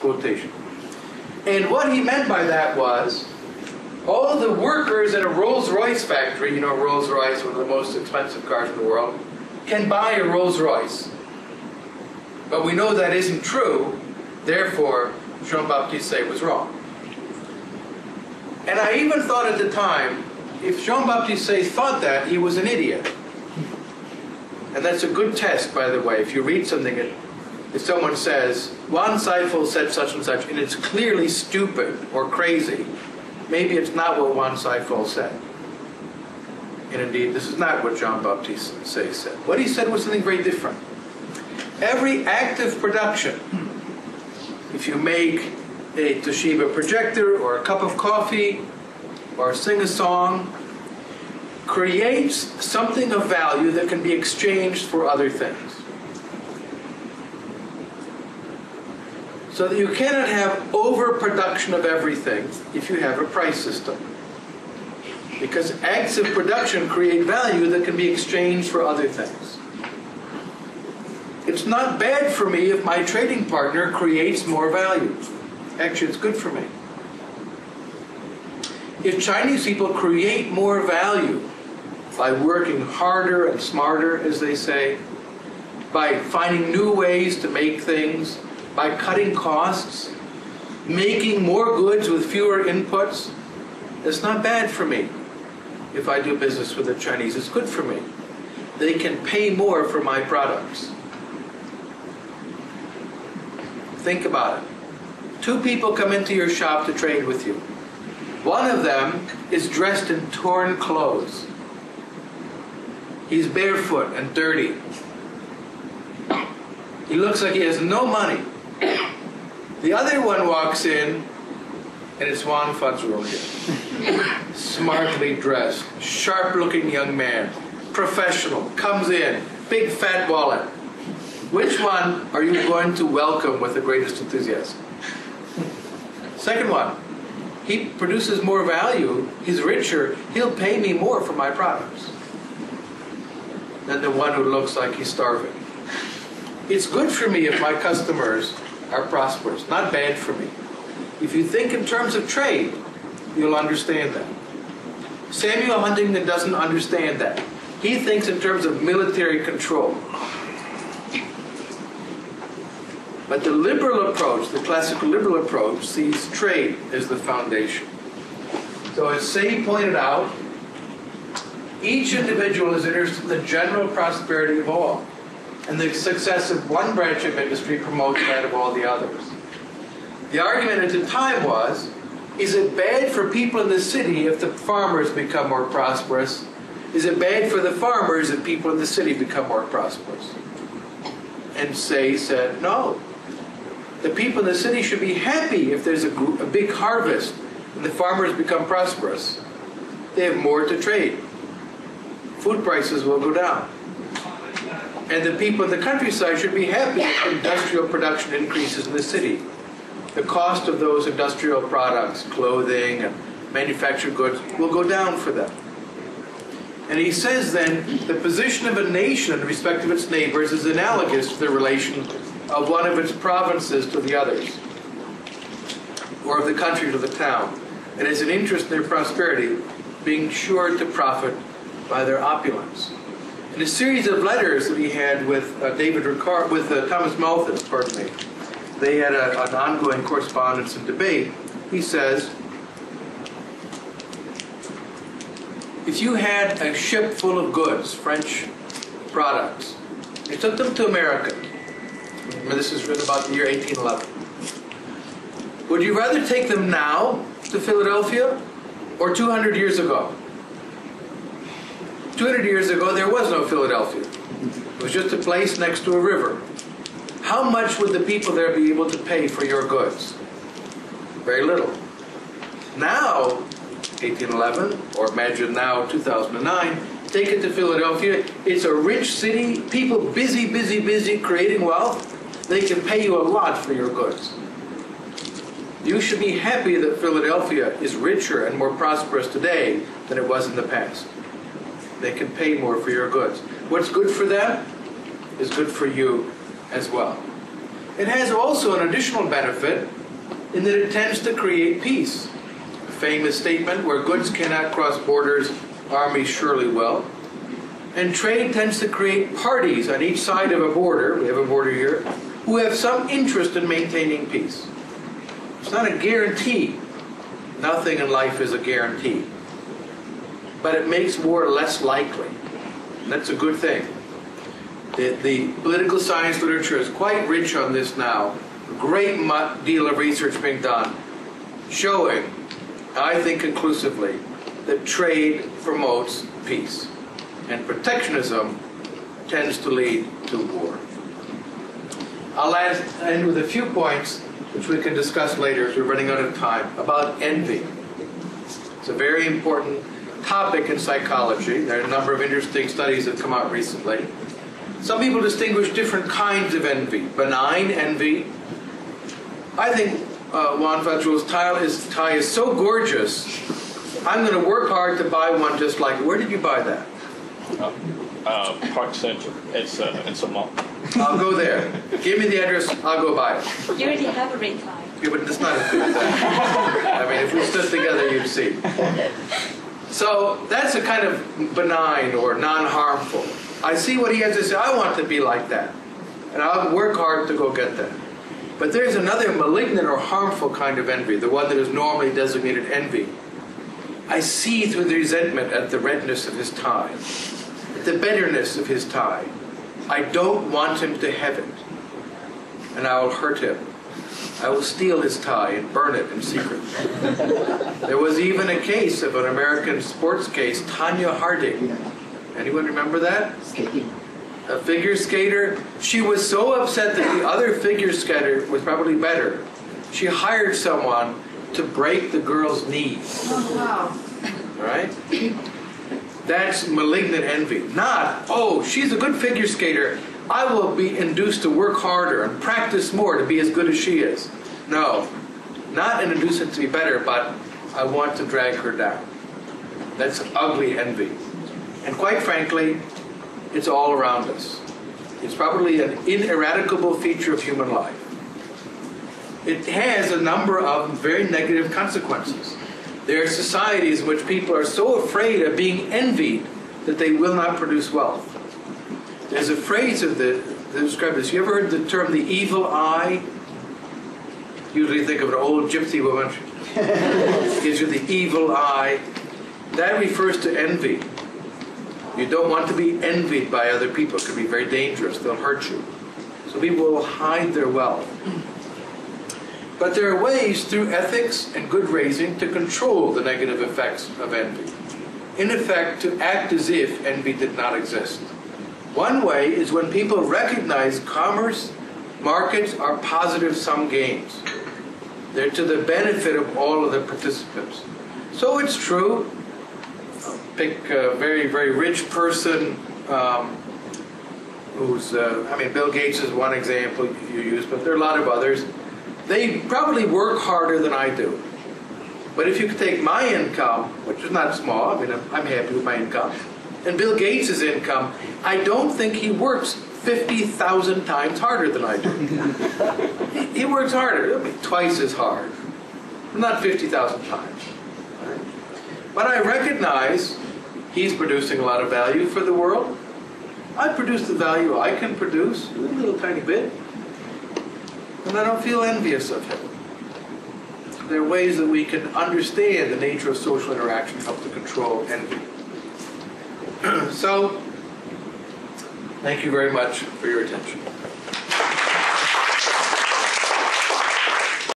quotation. And what he meant by that was, all the workers at a Rolls-Royce factory, you know, Rolls-Royce, one of the most expensive cars in the world, can buy a Rolls-Royce. But we know that isn't true, therefore, Jean-Baptiste Say was wrong. And I even thought at the time, if Jean-Baptiste Say thought that, he was an idiot. And that's a good test, by the way. If you read something, if someone says, Juan Seifel said such and such, and it's clearly stupid or crazy, maybe it's not what Juan Seifel said. And indeed, this is not what Jean-Baptiste Say said. What he said was something very different. Every active production, if you make a Toshiba projector or a cup of coffee or sing a song, creates something of value that can be exchanged for other things. So that you cannot have overproduction of everything if you have a price system. Because acts of production create value that can be exchanged for other things. It's not bad for me if my trading partner creates more value. Actually, it's good for me. If Chinese people create more value by working harder and smarter, as they say, by finding new ways to make things, by cutting costs, making more goods with fewer inputs, it's not bad for me. If I do business with the Chinese, it's good for me. They can pay more for my products. Think about it. Two people come into your shop to trade with you. One of them is dressed in torn clothes. He's barefoot and dirty. He looks like he has no money. The other one walks in, and it's Juan Fuzro here. Smartly dressed, sharp-looking young man, professional, comes in, big fat wallet. Which one are you going to welcome with the greatest enthusiasm? Second one. He produces more value, he's richer, he'll pay me more for my products than the one who looks like he's starving. It's good for me if my customers are prosperous, not bad for me. If you think in terms of trade, you'll understand that. Samuel Huntington doesn't understand that. He thinks in terms of military control. But the liberal approach, the classical liberal approach, sees trade as the foundation. So as Say pointed out, each individual is interested in the general prosperity of all. And the success of one branch of industry promotes that of all the others. The argument at the time was, is it bad for people in the city if the farmers become more prosperous? Is it bad for the farmers if people in the city become more prosperous? And Say said, no. The people in the city should be happy if there's a big harvest and the farmers become prosperous. They have more to trade. Food prices will go down. And the people in the countryside should be happy if industrial production increases in the city. The cost of those industrial products, clothing and manufactured goods, will go down for them. And he says then, the position of a nation in respect of its neighbors is analogous to the relation of one of its provinces to the others, or of the country to the town, and has an interest in their prosperity, being sure to profit by their opulence. In a series of letters that he had with Thomas Malthus, pardon me, they had an ongoing correspondence and debate. He says, if you had a ship full of goods, French products, you took them to America. This is written about the year 1811. Would you rather take them now to Philadelphia or 200 years ago? 200 years ago, there was no Philadelphia. It was just a place next to a river. How much would the people there be able to pay for your goods? Very little. Now, 1811, or imagine now, 2009, take it to Philadelphia. It's a rich city, people busy creating wealth. They can pay you a lot for your goods. You should be happy that Philadelphia is richer and more prosperous today than it was in the past. They can pay more for your goods. What's good for them is good for you as well. It has also an additional benefit in that it tends to create peace. A famous statement, where goods cannot cross borders, armies surely will. And trade tends to create parties on each side of a border, we have a border here, who have some interest in maintaining peace. It's not a guarantee. Nothing in life is a guarantee. But it makes war less likely. And that's a good thing. The political science literature is quite rich on this now. A great deal of research being done showing, I think conclusively, that trade promotes peace. And protectionism tends to lead to war. I'll end with a few points which we can discuss later as we're running out of time, about envy. It's a very important topic in psychology. There are a number of interesting studies that have come out recently. Some people distinguish different kinds of envy. Benign envy. I think Juan Fazrul's tie is so gorgeous, I'm going to work hard to buy one just like it. Where did you buy that? Park Central. It's a mall. I'll go there. Give me the address, I'll go buy it. You already have a red tie. Yeah, but it's not as good as that. I mean, if we stood together, you'd see. So that's a kind of benign or non-harmful. I see what he has to say. I want to be like that. And I'll work hard to go get that. But there's another malignant or harmful kind of envy, the one that is normally designated envy. I see through the resentment at the redness of his tie, at the bitterness of his tie. I don't want him to have it. And I will hurt him. I will steal his tie and burn it in secret. There was even a case of an American sports case, Tanya Harding. Anyone remember that? Skating. A figure skater. She was so upset that the other figure skater was probably better. She hired someone to break the girl's knees. Oh, wow. All right? That's malignant envy. Not, oh, she's a good figure skater. I will be induced to work harder and practice more to be as good as she is. No, not an inducement to be better, but I want to drag her down. That's ugly envy. And quite frankly, it's all around us. It's probably an ineradicable feature of human life. It has a number of very negative consequences. There are societies in which people are so afraid of being envied that they will not produce wealth. There's a phrase that describes this. You ever heard the term the evil eye? Usually think of an old gypsy woman. Gives you the evil eye. That refers to envy. You don't want to be envied by other people. It can be very dangerous. They'll hurt you. So people will hide their wealth. But there are ways through ethics and good raising to control the negative effects of envy. In effect, to act as if envy did not exist. One way is when people recognize commerce, markets are positive-sum games. They're to the benefit of all of the participants. So it's true. Pick a very, very rich person who's, Bill Gates is one example you use, but there are a lot of others. They probably work harder than I do. But if you could take my income, which is not small, I'm happy with my income, and Bill Gates' income, I don't think he works 50,000 times harder than I do. He works harder, twice as hard. Not 50,000 times. Right? But I recognize he's producing a lot of value for the world. I produce the value I can produce, a little tiny bit. And I don't feel envious of him. There are ways that we can understand the nature of social interaction and help to control envy. So, thank you very much for your attention.